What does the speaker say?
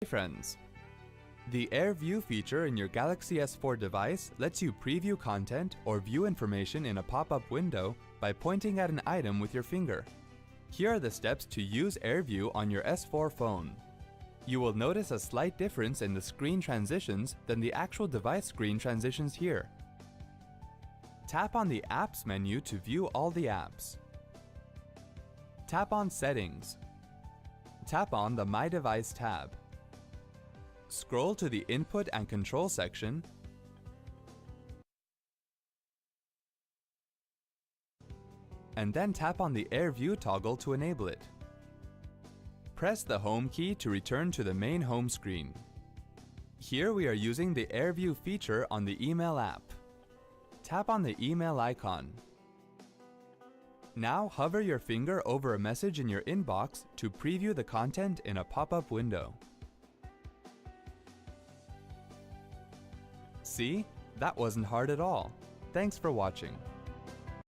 Hey friends! The Air View feature in your Galaxy S4 device lets you preview content or view information in a pop-up window by pointing at an item with your finger. Here are the steps to use Air View on your S4 phone. You will notice a slight difference in the screen transitions than the actual device screen transitions here. Tap on the Apps menu to view all the apps. Tap on Settings. Tap on the My Device tab. Scroll to the Input and Control section and then tap on the Air View toggle to enable it. Press the Home key to return to the main home screen. Here we are using the Air View feature on the email app. Tap on the email icon. Now hover your finger over a message in your inbox to preview the content in a pop-up window. See? That wasn't hard at all. Thanks for watching.